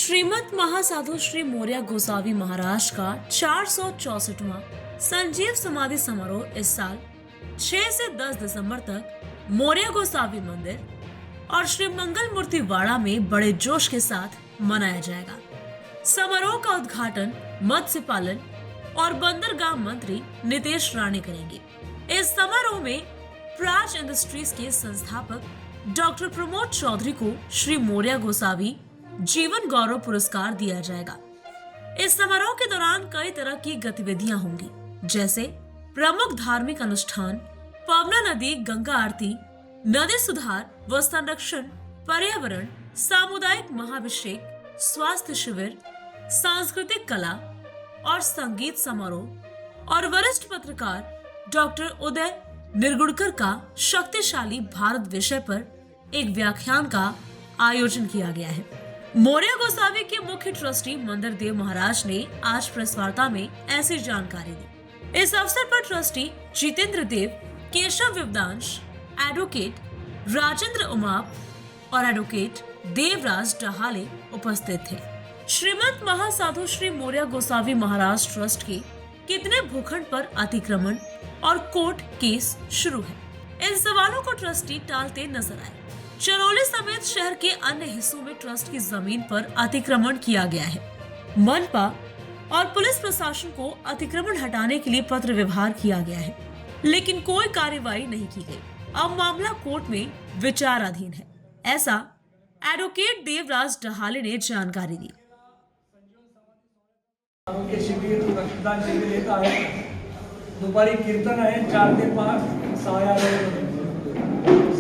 श्रीमद महासाधु श्री मोरया गोसावी महाराज का 464वां संजीव समाधि समारोह इस साल 6 से 10 दिसंबर तक मोरया गोसावी मंदिर और श्री मंगल मूर्ति वाड़ा में बड़े जोश के साथ मनाया जाएगा। समारोह का उद्घाटन मत्स्य पालन और बंदरगाह मंत्री नितेश राणे करेंगे। इस समारोह में प्राज इंडस्ट्रीज के संस्थापक डॉक्टर प्रमोद चौधरी को श्री मोरया गोसावी जीवन गौरव पुरस्कार दिया जाएगा। इस समारोह के दौरान कई तरह की गतिविधियां होंगी, जैसे प्रमुख धार्मिक अनुष्ठान, पवना नदी गंगा आरती, नदी सुधार व संरक्षण, पर्यावरण, सामुदायिक महाभिषेक, स्वास्थ्य शिविर, सांस्कृतिक कला और संगीत समारोह और वरिष्ठ पत्रकार डॉक्टर उदय निर्गुणकर का शक्तिशाली भारत विषय पर एक व्याख्यान का आयोजन किया गया है। मोरया गोसावी के मुख्य ट्रस्टी मंदिर देव महाराज ने आज प्रेस वार्ता में ऐसी जानकारी दी। इस अवसर पर ट्रस्टी जितेंद्र देव, केशव विवदांश, एडवोकेट राजेंद्र उमाप और एडवोकेट देवराज डहाले उपस्थित थे। श्रीमद महासाधु श्री मोरया गोसावी महाराज ट्रस्ट के कितने भूखंड पर अतिक्रमण और कोर्ट केस शुरू है, इन सवालों को ट्रस्टी टालते नजर आए। चरौली समेत शहर के अन्य हिस्सों में ट्रस्ट की जमीन पर अतिक्रमण किया गया है। मनपा और पुलिस प्रशासन को अतिक्रमण हटाने के लिए पत्र व्यवहार किया गया है, लेकिन कोई कार्रवाई नहीं की गई। अब मामला कोर्ट में विचाराधीन है, ऐसा एडवोकेट देवराज डहाले ने जानकारी दी। आरोग्य शिबिर, रक्तदान शिबिर येत आहे। दुपारी कीर्तन आहे 4 ते 5 6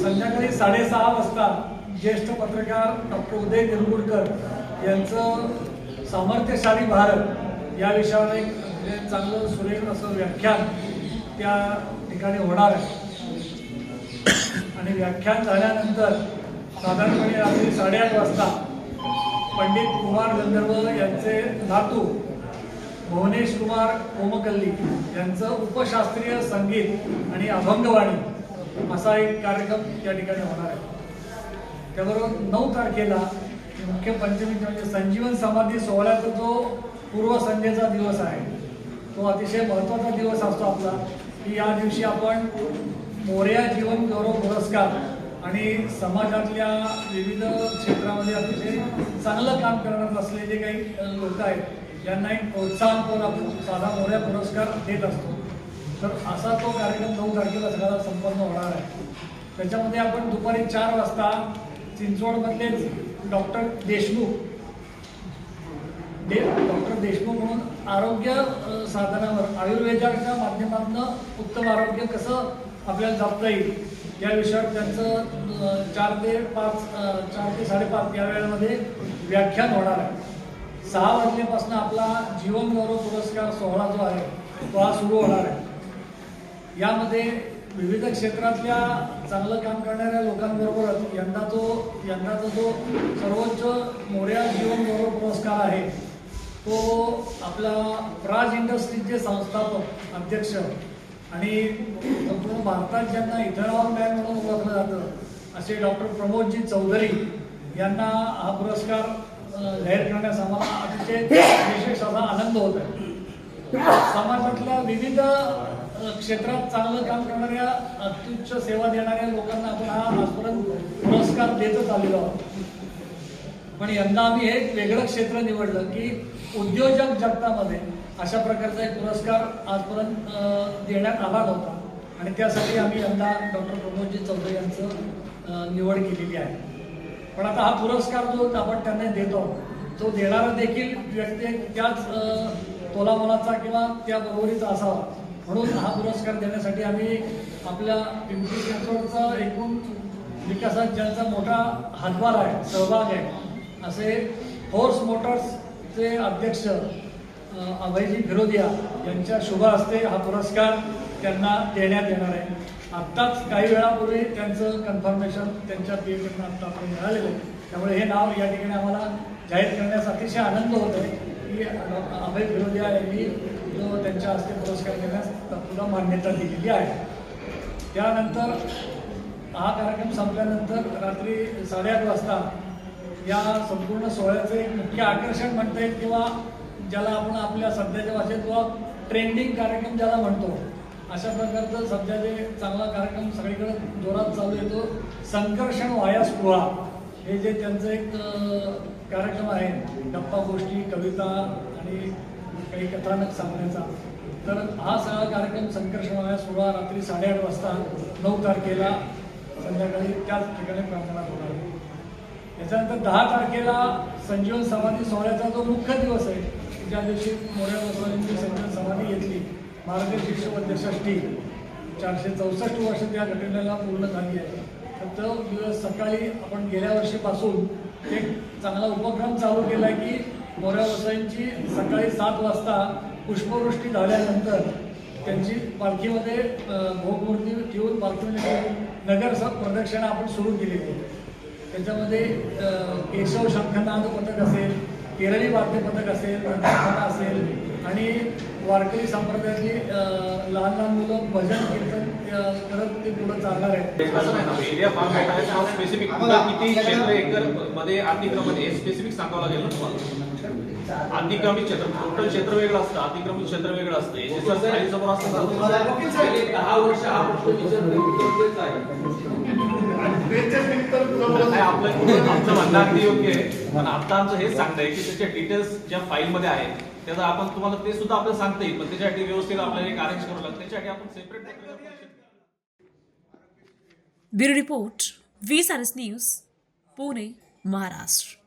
संध्याकाळी 6:30 वाजता ज्येष्ठ पत्रकार डॉक्टर उदय निर्गुणकर यांचं सामर्थ्यशाली भारत या विषयावर एक चांगलं सुरेख असं व्याख्यान त्या ठिकाणी होणार आहे। आणि व्याख्यान झाल्यानंतर साधारणपणे रात्री 8:30 वाजता पंडित कुमार गंधर्व यांचे नातू भुवनेश कुमार कोमकल्ली यांचं उपशास्त्रीय संगीत आणि अभंगवाणी असा एक कार्यक्रम या ठिकाणी होणार आहे। त्याबरोबर 9 तारखेला मुख्य पंचमी म्हणजे संजीवन समाधी सोहळ्याचा जो पूर्वसंध्येचा दिवस आहे, तो अतिशय महत्त्वाचा दिवस असतो आपला, की या दिवशी आपण मोरया जीवन गौरव पुरस्कार आणि समाजातल्या विविध क्षेत्रामध्ये अतिशय चांगलं काम करत असलेले काही लोक आहेत यांना एक प्रोत्साहन आपण साधा मोरया पुरस्कार देत असतो। तर असा तो कार्यक्रम 9 तारखेला सगळा संपन्न होणार आहे। त्याच्यामध्ये आपण दुपारी 4 वाजता चिंचवडमधले डॉक्टर देशमुख म्हणून आरोग्य साधनावर आयुर्वेदाच्या माध्यमातून उत्तम आरोग्य कसं आपल्याला जपता येईल या विषयावर त्यांचं 4 ते 5:30 या वेळेमध्ये व्याख्यान होणार आहे। 6 वाजल्यापासून आपला जीवन गौरव पुरस्कार सोहळा जो आहे तो आज सुरू होणार आहे। यामध्ये विविध क्षेत्रातल्या चांगलं काम करणाऱ्या लोकांबरोबरच यंदाचा जो सर्वोच्च मोरया जीवन गौरव पुरस्कार आहे तो आपला प्राज इंडस्ट्रीजचे संस्थापक अध्यक्ष आणि संपूर्ण भारतात ज्यांना इथेनॉल मॅन म्हणून ओळखलं जातं असे डॉक्टर प्रमोदजी चौधरी यांना हा पुरस्कार जाहीर करण्यास आम्हाला अतिशय विशेष असा आनंद होत आहे। समाजातल्या विविध क्षेत्रात चांगलं काम करणाऱ्या अत्युच्च सेवा देणाऱ्या लोकांना आपण हा आजपर्यंत पुरस्कार देतच आलेलो आहोत। पण यंदा आम्ही हे वेगळं क्षेत्र निवडलं की उद्योजक जगतामध्ये अशा प्रकारचा एक पुरस्कार आजपर्यंत देण्यात आला नव्हता आणि त्यासाठी आम्ही यंदा डॉक्टर प्रमोदजी चौधरी यांचं निवड केलेली आहे। पण आता हा पुरस्कार जो आपण त्यांना देतो तो देणारा देखील व्यक्ती त्याच तोलामोलाचा किंवा त्या बरोबरीचा असावा, म्हणून हा पुरस्कार देण्यासाठी आम्ही आपल्या पिंपरी चिंचवडचा एकूण विकासात ज्यांचा मोठा हातभार आहे, सहभाग आहे, असे फोर्स मोटर्सचे अध्यक्ष अभयजी फिरोदिया यांच्या शुभ हस्ते हा पुरस्कार त्यांना देण्यात येणार आहे। आत्ताच काही वेळापूर्वी त्यांचं कन्फर्मेशन त्यांच्या पीएकडनं आत्ता आपण मिळालेलं आहे, त्यामुळे हे नाव या ठिकाणी आम्हाला जाहीर करण्यास अतिशय आनंद होत आहे की अभय फिरोदिया यांनी जो त्यांच्या हस्ते पुरस्कार देण्यास तुला मान्यता दिलेली आहे। त्यानंतर हा कार्यक्रम संपल्यानंतर रात्री 8:30 वाजता या संपूर्ण सोहळ्याचं एक मुख्य आकर्षण म्हणता येईल किंवा ज्याला आपण आपल्या सध्याच्या भाषेत किंवा ट्रेंडिंग कार्यक्रम ज्याला म्हणतो अशा प्रकारचं सध्या जे चांगला कार्यक्रम सगळीकडे जोरात चालू येतो संकर्षण वाया स्पृहा हे जे त्यांचं एक कार्यक्रम आहे गप्पा गोष्टी कविता आणि काही कथानक सांगण्याचा तर हा सगळा कार्यक्रम संकर्षण वाया स्पृहा रात्री 8:30 वाजता 9 तारखेला संध्याकाळी त्याच ठिकाणी प्रांगणात होणार आहे. याच्यानंतर 10 तारखेला संजीवन समाधी सोहळ्याचा जो मुख्य दिवस आहे ज्या दिवशी मोऱ्या गोसावींची संजीवन समाधी घेतली मार्गशीर्ष वद्य षष्ठी 464 वर्ष त्या घटनेला पूर्ण झाली आहे. तर तो दिवस सकाळी आपण गेल्या वर्षीपासून एक चांगला उपक्रम चालू केला आहे की मोऱ्या गोसावींची सकाळी 7 वाजता पुष्पवृष्टी झाल्यानंतर त्यांची पालखीमध्ये भोगमूर्ती ठेवून पालखीमध्ये नगर प्रदक्षिणा आपण सुरू केलेली आहे. त्याच्यामध्ये केशव शंखनाद पथक असेल केरळी वाद्य पथक असेल रंगखाना असेल आणि वारकरी संप्रदायातली लहान लहान मुलं भजन कीर्तन करत ते पुढे चालणार आहेत. एरिया फार मोठा आहे त्यामुळे स्पेसिफिक किती क्षेत्र एकर मध्ये अतिक्रमण आहे स्पेसिफिक सांगावं लागेल ना तुम्हाला. अतिक्रमित क्षेत्र टोटल क्षेत्र वेगळं असतं अतिक्रमित क्षेत्र वेगळं असतं याच्या खाली समोर असतं 10 वर्ष हा प्रश्न विचारतोच आहे. आमचं म्हणणं अगदी योग्य आहे पण आता आमचं हेच सांगतंय की त्याच्या डिटेल्स ज्या फाईलमध्ये आहेत त्याचं आपण तुम्हाला ते सुद्धा आपल्याला सांगता येईल पण त्याच्यासाठी व्यवस्थित आपल्याला एक अरेंज करावं लागतं त्याच्यासाठी आपण separate bureau report 20 news Pune Maharashtra.